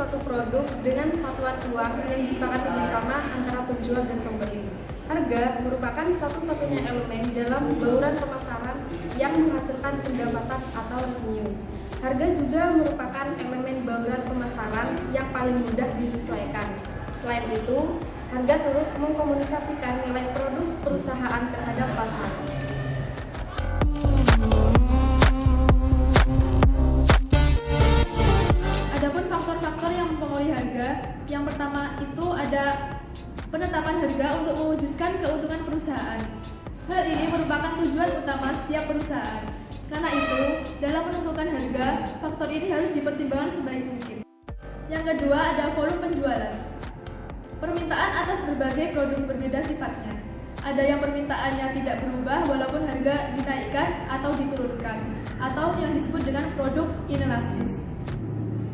suatu produk dengan satuan uang yang disepakati bersama antara penjual dan pembeli. Harga merupakan satu-satunya elemen dalam bauran pemasaran yang menghasilkan pendapatan atau revenue. Harga juga merupakan elemen bauran pemasaran yang paling mudah disesuaikan. Selain itu, harga turut mengkomunikasikan nilai produk perusahaan terhadap pasar. Adapun faktor-faktor yang mempengaruhi harga, yang pertama itu ada penetapan harga untuk mewujudkan keuntungan perusahaan. Hal ini merupakan tujuan utama setiap perusahaan. Karena itu, dalam menentukan harga, faktor ini harus dipertimbangkan sebaik mungkin. Yang kedua ada volume penjualan. Permintaan atas berbagai produk berbeda sifatnya. Ada yang permintaannya tidak berubah walaupun harga dinaikkan atau diturunkan, atau yang disebut dengan produk inelastis.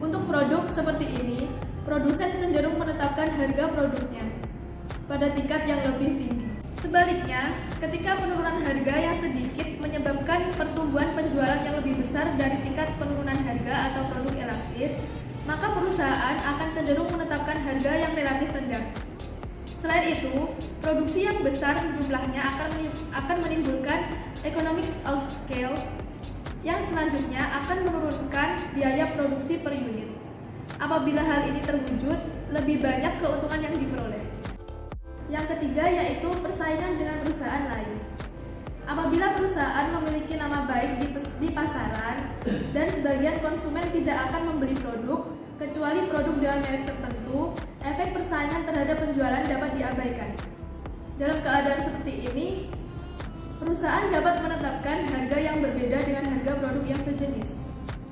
Untuk produk seperti ini, produsen cenderung menetapkan harga produknya pada tingkat yang lebih tinggi. Sebaliknya, ketika penurunan harga yang sedikit menyebabkan pertumbuhan penjualan yang lebih besar dari tingkat penurunan harga atau produk elastis, maka perusahaan akan cenderung menetapkan harga yang relatif rendah. Selain itu, produksi yang besar jumlahnya akan menimbulkan economies of scale yang selanjutnya akan menurunkan biaya produksi per unit. Apabila hal ini terwujud, lebih banyak keuntungan yang diperoleh. Yang ketiga yaitu persaingan dengan perusahaan lain. Apabila perusahaan memiliki nama baik di pasaran dan sebagian konsumen tidak akan membeli produk kecuali produk dengan merek tertentu, efek persaingan terhadap penjualan dapat diabaikan. Dalam keadaan seperti ini, perusahaan dapat menetapkan harga yang berbeda dengan harga produk yang sejenis.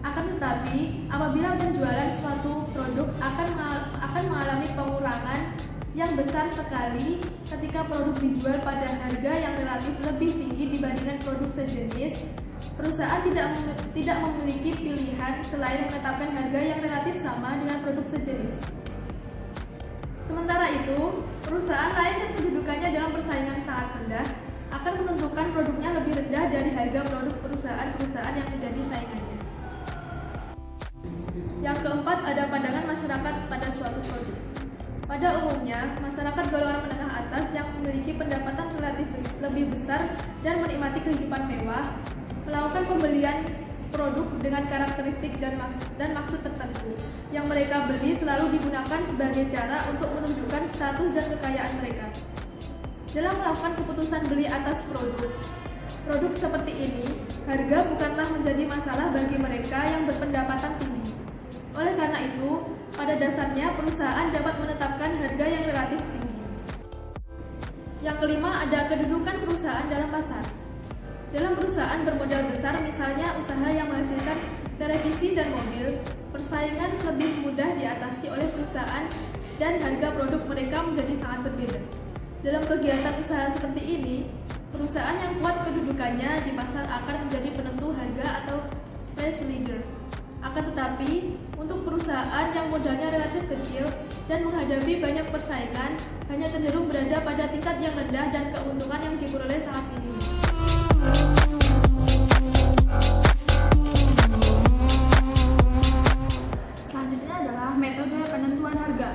Akan tetapi, apabila penjualan suatu produk akan mengalami pengurangan yang besar sekali ketika produk dijual pada harga yang relatif lebih tinggi dibandingkan produk sejenis, perusahaan tidak memiliki pilihan selain menetapkan harga yang relatif sama dengan produk sejenis. Sementara itu, perusahaan lain yang kedudukannya dalam persaingan sangat rendah akan menentukan produknya lebih rendah dari harga produk perusahaan-perusahaan yang menjadi saingannya. Yang keempat ada pandangan masyarakat pada suatu produk. Pada umumnya, masyarakat golongan menengah atas yang memiliki pendapatan relatif lebih besar dan menikmati kehidupan mewah, melakukan pembelian produk dengan karakteristik dan maksud tertentu yang mereka beli selalu digunakan sebagai cara untuk menunjukkan status dan kekayaan mereka. Dalam melakukan keputusan beli atas produk seperti ini, harga bukanlah menjadi masalah bagi mereka yang berpendapatan tinggi. Oleh karena itu, pada dasarnya perusahaan dapat menetapkan harga yang relatif tinggi. Yang kelima ada kedudukan perusahaan dalam pasar. Dalam perusahaan bermodal besar, misalnya usaha yang menghasilkan televisi dan mobil, persaingan lebih mudah diatasi oleh perusahaan dan harga produk mereka menjadi sangat berbeda. Dalam kegiatan usaha seperti ini, perusahaan yang kuat kedudukannya di pasar akan menjadi penentu harga atau price leader. Akan tetapi, untuk perusahaan yang modalnya relatif kecil dan menghadapi banyak persaingan, hanya cenderung berada pada tingkat yang rendah dan keuntungan yang diperoleh sangat minim. Selanjutnya adalah metode penentuan harga.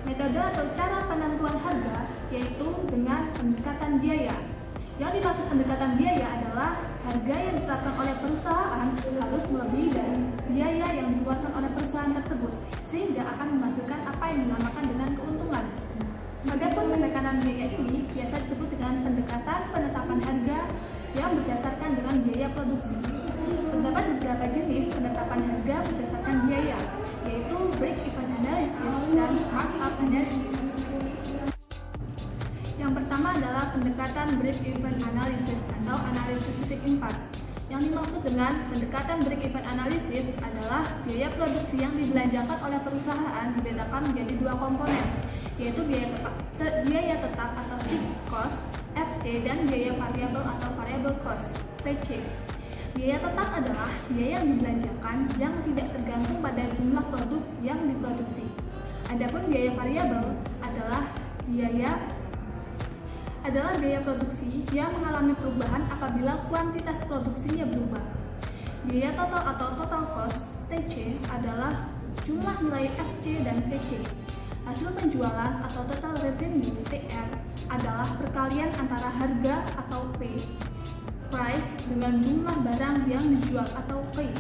Metode atau cara penentuan harga yaitu dengan pendekatan biaya. Yang dimaksud pendekatan biaya adalah harga yang ditetapkan oleh perusahaan harus melebihi dari biaya yang dikeluarkan oleh perusahaan tersebut, sehingga akan menghasilkan apa yang dinamakan dengan keuntungan. Adapun pendekatan biaya ini biasa disebut dengan pendekatan penetapan harga yang berdasarkan dengan biaya produksi. Terdapat beberapa jenis penetapan harga berdasarkan biaya, yaitu break-even analysis dan markup analysis. Yang pertama adalah pendekatan break-even analysis atau analisis titik impas. Yang dimaksud dengan pendekatan break-even analysis adalah biaya produksi yang dibelanjakan oleh perusahaan dibedakan menjadi dua komponen, yaitu biaya tetap atau fixed cost (FC) dan biaya variabel atau variable cost (VC). Biaya tetap adalah biaya yang dibelanjakan yang tidak tergantung pada jumlah produk yang diproduksi. Adapun biaya variabel adalah biaya produksi yang mengalami perubahan apabila kuantitas produksinya berubah. Biaya total atau total cost (TC) adalah jumlah nilai FC dan VC. Hasil penjualan atau total revenue TR adalah perkalian antara harga atau price dengan jumlah barang yang dijual atau P.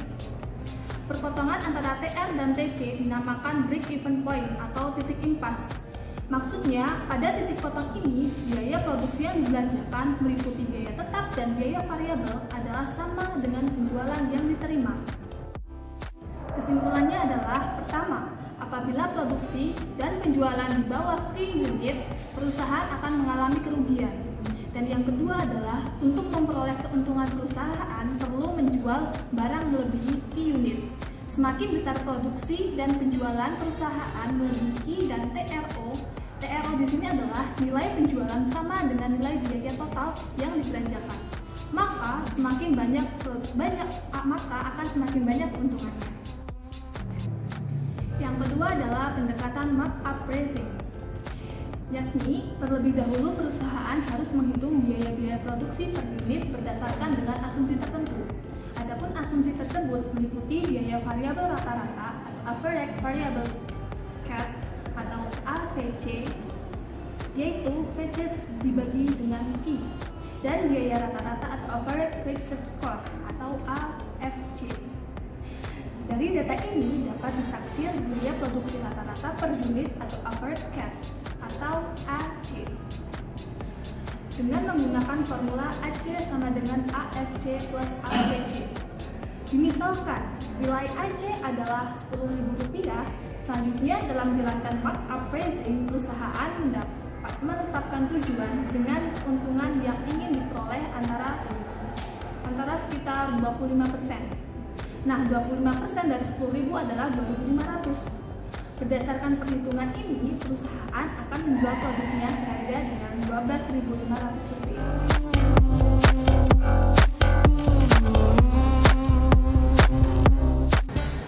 Perpotongan antara TR dan TC dinamakan break-even point atau titik impas. Maksudnya, pada titik potong ini, biaya produksi yang dibelanjakan meliputi biaya tetap dan biaya variabel adalah sama dengan penjualan yang diterima. Kesimpulannya adalah, pertama, apabila produksi dan penjualan di bawah Q unit, perusahaan akan mengalami kerugian. Dan yang kedua adalah, untuk memperoleh keuntungan perusahaan perlu menjual barang melebihi Q unit. Semakin besar produksi dan penjualan perusahaan melebihi Q dan TRO di sini adalah nilai penjualan sama dengan nilai biaya total yang dibelanjakan. Maka akan semakin banyak keuntungannya. Yang kedua adalah pendekatan markup pricing, yakni terlebih dahulu perusahaan harus menghitung biaya-biaya produksi per unit berdasarkan dengan asumsi tertentu. Adapun asumsi tersebut meliputi biaya variabel rata-rata atau average variable cost atau AVC, yaitu VC dibagi dengan Q, dan biaya rata-rata atau average fixed cost atau AFC. Dari data ini dapat ditaksir biaya produksi rata-rata per unit atau average cost atau AC dengan menggunakan formula AC sama dengan AFC plus AVC. Misalkan nilai AC adalah Rp10.000, selanjutnya dalam menjalankan markup pricing, perusahaan menetapkan tujuan dengan keuntungan yang ingin diperoleh antara sekitar 25%. Nah, 25% dari 10.000 adalah 2.500. Berdasarkan perhitungan ini, perusahaan akan menjual produknya seharga dengan Rp12.500.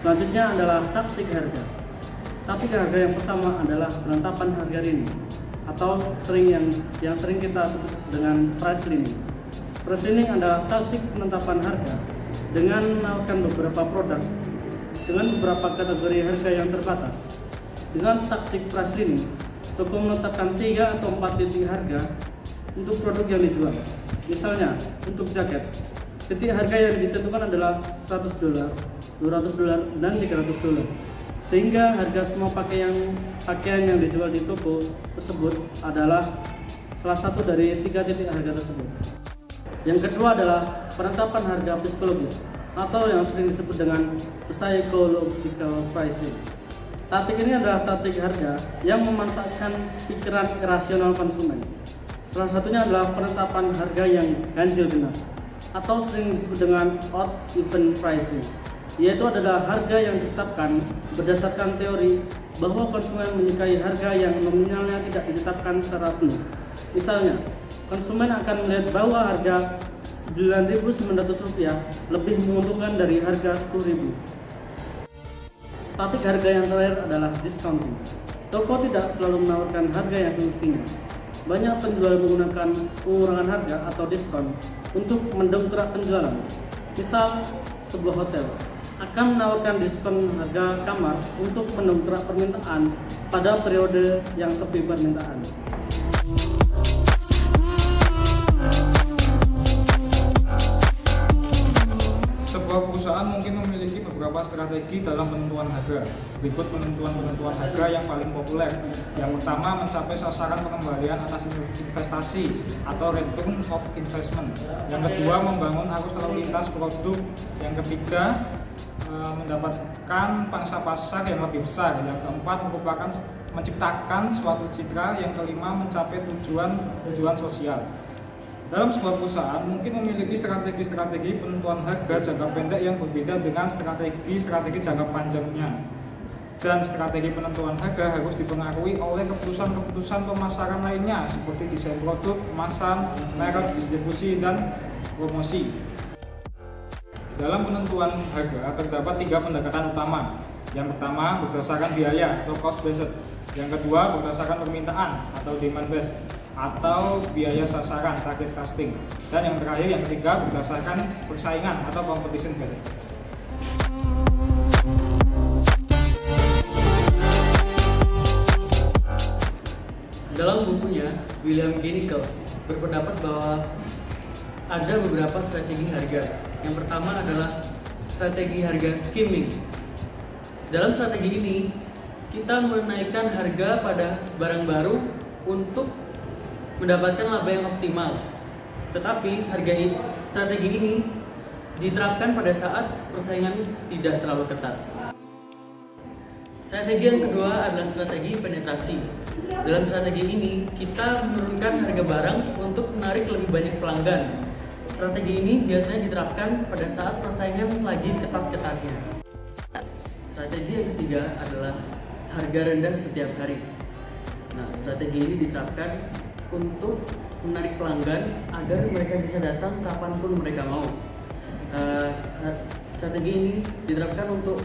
Selanjutnya adalah taktik harga. Taktik harga yang pertama adalah penetapan harga rini atau yang sering kita sebut dengan price lining. Price lining adalah taktik penetapan harga dengan menawarkan beberapa produk dengan beberapa kategori harga yang terbatas. Dengan taktik price lining, toko menetapkan 3 atau 4 titik harga untuk produk yang dijual. Misalnya, untuk jaket, titik harga yang ditentukan adalah $100, $200, dan $300. Sehingga harga semua pakaian yang dijual di toko tersebut adalah salah satu dari 3 titik harga tersebut. Yang kedua adalah penetapan harga psikologis atau yang sering disebut dengan psychological pricing. Taktik ini adalah taktik harga yang memanfaatkan pikiran irasional konsumen. Salah satunya adalah penetapan harga yang ganjil genap atau sering disebut dengan odd even pricing, yaitu adalah harga yang ditetapkan berdasarkan teori bahwa konsumen menyukai harga yang nominalnya tidak ditetapkan secara penuh. Misalnya, konsumen akan melihat bahwa harga Rp9.900 lebih menguntungkan dari harga Rp10.000. Taktik harga yang terakhir adalah discounting. Toko tidak selalu menawarkan harga yang semestinya. Banyak penjual menggunakan pengurangan harga atau diskon untuk mendongkrak penjualan. Misal, sebuah hotel akan menawarkan diskon harga kamar untuk mendongkrak permintaan pada periode yang sepi permintaan. Sebuah perusahaan mungkin memiliki beberapa strategi dalam penentuan harga. Berikut penentuan harga yang paling populer. Yang pertama, mencapai sasaran pengembalian atas investasi atau return of investment. Yang kedua, membangun arus lalu lintas produk. Yang ketiga, mendapatkan pangsa pasar yang lebih besar. Yang keempat, merupakan menciptakan suatu citra. Yang kelima, mencapai tujuan sosial. Dalam sebuah perusahaan mungkin memiliki strategi-strategi penentuan harga jangka pendek yang berbeda dengan strategi jangka panjangnya. Dan strategi penentuan harga harus dipengaruhi oleh keputusan-keputusan pemasaran lainnya seperti desain produk, kemasan, merek, distribusi, dan promosi. Dalam penentuan harga terdapat 3 pendekatan utama. Yang pertama berdasarkan biaya atau cost based. Yang kedua berdasarkan permintaan atau demand based atau biaya sasaran target costing. Dan yang terakhir yang ketiga berdasarkan persaingan atau competition based. Dalam bukunya, William G. Nichols berpendapat bahwa ada beberapa strategi harga. Yang pertama adalah strategi harga skimming. Dalam strategi ini, kita menaikkan harga pada barang baru untuk mendapatkan laba yang optimal. Tetapi strategi ini diterapkan pada saat persaingan tidak terlalu ketat. Strategi yang kedua adalah strategi penetrasi. Dalam strategi ini, kita menurunkan harga barang untuk menarik lebih banyak pelanggan. Strategi ini biasanya diterapkan pada saat persaingan lagi ketat-ketatnya. Strategi yang ketiga adalah harga rendah setiap hari. Nah, strategi ini diterapkan untuk menarik pelanggan agar mereka bisa datang kapanpun mereka mau. Strategi ini diterapkan untuk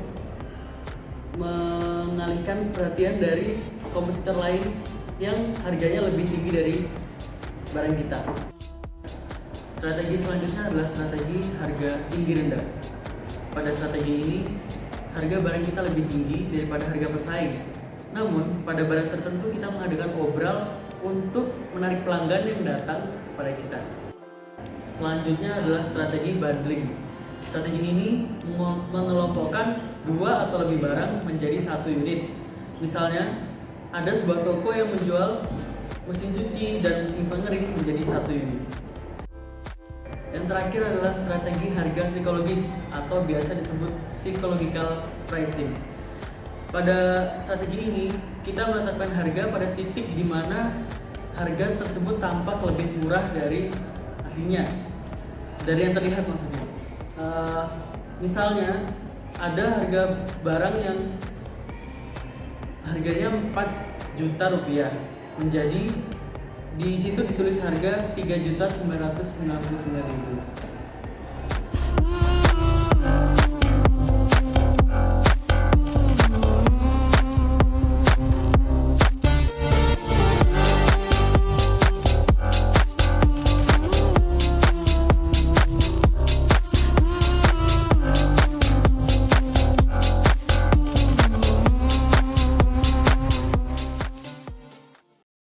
mengalihkan perhatian dari kompetitor lain yang harganya lebih tinggi dari barang kita. Strategi selanjutnya adalah strategi harga tinggi rendah. Pada strategi ini, harga barang kita lebih tinggi daripada harga pesaing. Namun, pada barang tertentu kita mengadakan obral untuk menarik pelanggan yang datang kepada kita. Selanjutnya adalah strategi bundling. Strategi ini mengelompokkan 2 atau lebih barang menjadi 1 unit. Misalnya, ada sebuah toko yang menjual mesin cuci dan mesin pengering menjadi 1 unit. Yang terakhir adalah strategi harga psikologis atau biasa disebut psychological pricing. Pada strategi ini, kita menetapkan harga pada titik di mana harga tersebut tampak lebih murah dari aslinya, dari yang terlihat maksudnya. Misalnya, ada harga barang yang harganya 4 juta rupiah, menjadi di situ ditulis harga 3.999.000.